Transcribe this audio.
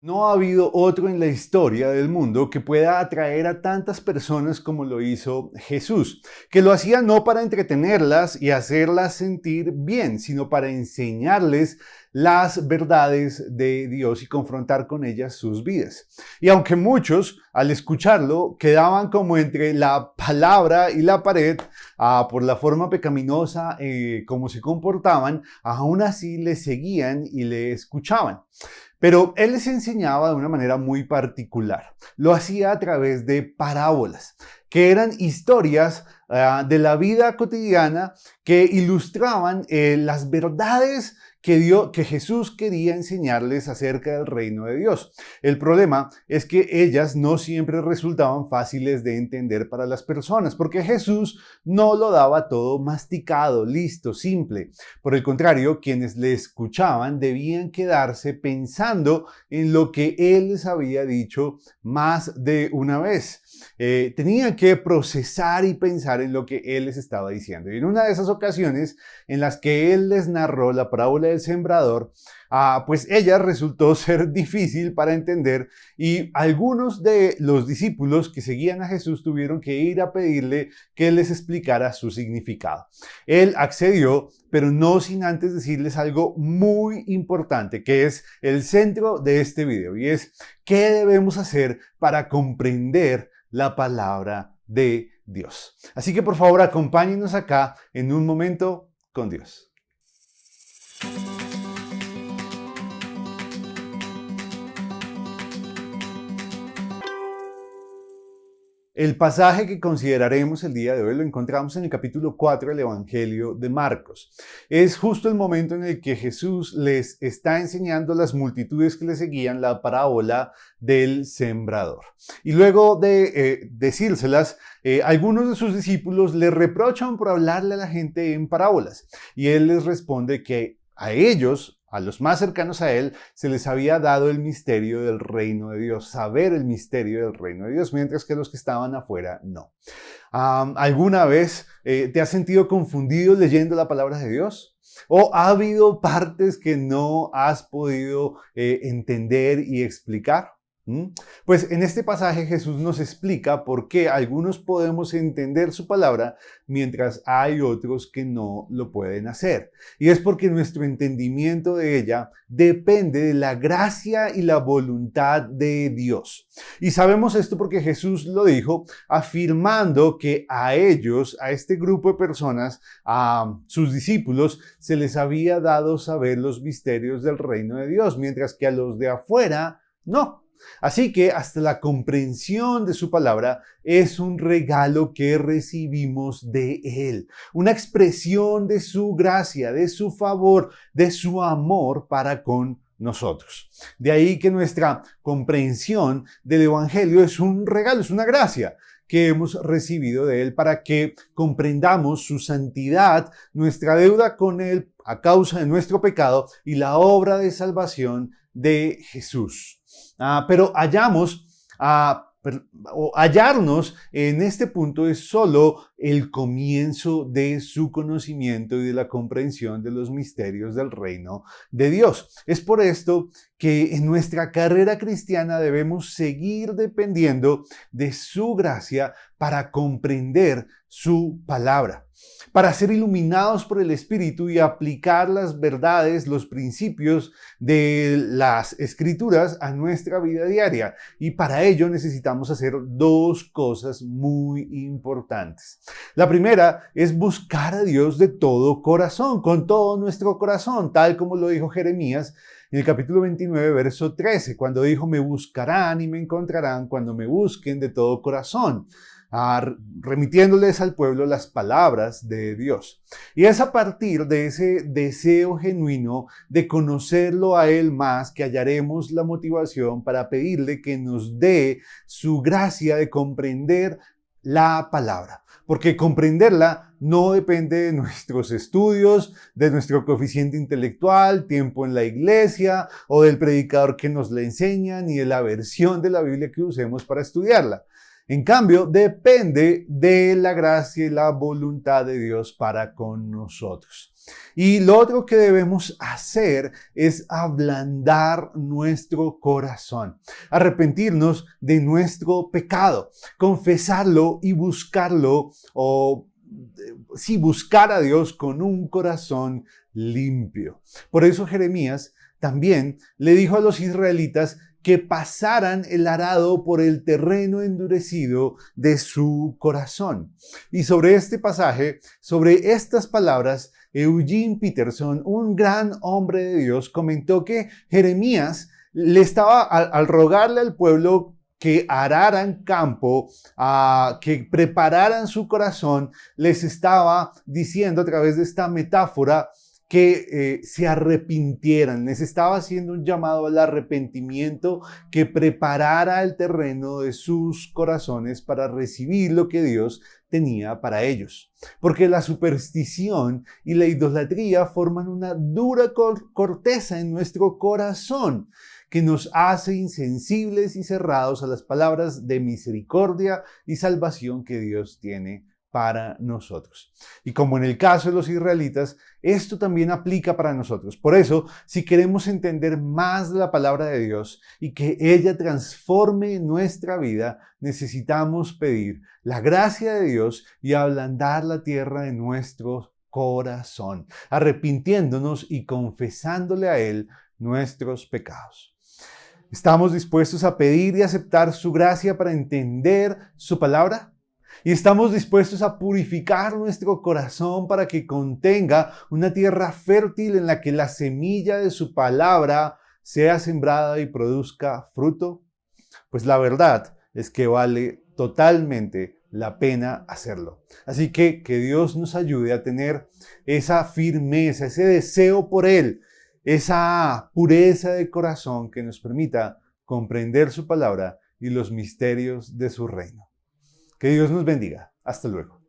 No ha habido otro en la historia del mundo que pueda atraer a tantas personas como lo hizo Jesús, que lo hacía no para entretenerlas y hacerlas sentir bien, sino para enseñarles las verdades de Dios y confrontar con ellas sus vidas. Y aunque muchos al escucharlo quedaban como entre la palabra y la pared, por la forma pecaminosa como se comportaban, aún así le seguían y le escuchaban. Pero él les enseñaba de una manera muy particular. Lo hacía a través de parábolas, que eran historias de la vida cotidiana que ilustraban las verdades que Jesús quería enseñarles acerca del reino de Dios. El problema es que ellas no siempre resultaban fáciles de entender para las personas, porque Jesús no lo daba todo masticado, listo, simple. Por el contrario, quienes le escuchaban debían quedarse pensando en lo que él les había dicho más de una vez. Tenían que procesar y pensar en lo que él les estaba diciendo. Y en una de esas ocasiones en las que él les narró la parábola del sembrador, pues ella resultó ser difícil para entender y algunos de los discípulos que seguían a Jesús tuvieron que ir a pedirle que les explicara su significado. Él accedió, pero no sin antes decirles algo muy importante, que es el centro de este video, y es qué debemos hacer para comprender la palabra de Dios. Así que por favor acompáñenos acá en un momento con Dios. El pasaje que consideraremos el día de hoy lo encontramos en el capítulo 4 del Evangelio de Marcos. Es justo el momento en el que Jesús les está enseñando a las multitudes que le seguían la parábola del sembrador. Y luego de decírselas, algunos de sus discípulos le reprochan por hablarle a la gente en parábolas. Y él les responde que a ellos, a los más cercanos a él, se les había dado el misterio del reino de Dios, saber el misterio del reino de Dios, mientras que los que estaban afuera no. ¿Alguna vez te has sentido confundido leyendo la palabra de Dios? ¿O ha habido partes que no has podido entender y explicar? Pues en este pasaje Jesús nos explica por qué algunos podemos entender su palabra mientras hay otros que no lo pueden hacer. Y es porque nuestro entendimiento de ella depende de la gracia y la voluntad de Dios. Y sabemos esto porque Jesús lo dijo afirmando que a ellos, a este grupo de personas, a sus discípulos, se les había dado saber los misterios del reino de Dios, mientras que a los de afuera no. Así que hasta la comprensión de su palabra es un regalo que recibimos de Él, una expresión de su gracia, de su favor, de su amor para con nosotros. De ahí que nuestra comprensión del Evangelio es un regalo, es una gracia que hemos recibido de Él para que comprendamos su santidad, nuestra deuda con Él a causa de nuestro pecado y la obra de salvación de Jesús. Pero hallarnos en este punto es solo el comienzo de su conocimiento y de la comprensión de los misterios del reino de Dios. Es por esto que en nuestra carrera cristiana debemos seguir dependiendo de su gracia para comprender su palabra, para ser iluminados por el Espíritu y aplicar las verdades, los principios de las Escrituras a nuestra vida diaria. Y para ello necesitamos hacer dos cosas muy importantes. La primera es buscar a Dios de todo corazón, con todo nuestro corazón, tal como lo dijo Jeremías en el capítulo 29, verso 13, cuando dijo: me buscarán y me encontrarán cuando me busquen de todo corazón. Remitiéndoles al pueblo las palabras de Dios. Y es a partir de ese deseo genuino de conocerlo a Él más que hallaremos la motivación para pedirle que nos dé su gracia de comprender la palabra. Porque comprenderla no depende de nuestros estudios, de nuestro coeficiente intelectual, tiempo en la iglesia o del predicador que nos la enseña, ni de la versión de la Biblia que usemos para estudiarla. En cambio, depende de la gracia y la voluntad de Dios para con nosotros. Y lo otro que debemos hacer es ablandar nuestro corazón, arrepentirnos de nuestro pecado, confesarlo y buscarlo, buscar a Dios con un corazón limpio. Por eso Jeremías también le dijo a los israelitas que pasaran el arado por el terreno endurecido de su corazón. Y sobre este pasaje, sobre estas palabras, Eugene Peterson, un gran hombre de Dios, comentó que Jeremías le estaba, al rogarle al pueblo que araran campo, que prepararan su corazón, les estaba diciendo a través de esta metáfora que se arrepintieran. Les estaba haciendo un llamado al arrepentimiento, que preparara el terreno de sus corazones para recibir lo que Dios tenía para ellos. Porque la superstición y la idolatría forman una dura corteza en nuestro corazón que nos hace insensibles y cerrados a las palabras de misericordia y salvación que Dios tiene para nosotros. Y como en el caso de los israelitas, esto también aplica para nosotros. Por eso, si queremos entender más de la palabra de Dios y que ella transforme nuestra vida, necesitamos pedir la gracia de Dios y ablandar la tierra de nuestro corazón, arrepintiéndonos y confesándole a Él nuestros pecados. ¿Estamos dispuestos a pedir y aceptar su gracia para entender su palabra? Y estamos dispuestos a purificar nuestro corazón para que contenga una tierra fértil en la que la semilla de su palabra sea sembrada y produzca fruto. Pues la verdad es que vale totalmente la pena hacerlo. Así que Dios nos ayude a tener esa firmeza, ese deseo por Él, esa pureza de corazón que nos permita comprender su palabra y los misterios de su reino. Que Dios nos bendiga. Hasta luego.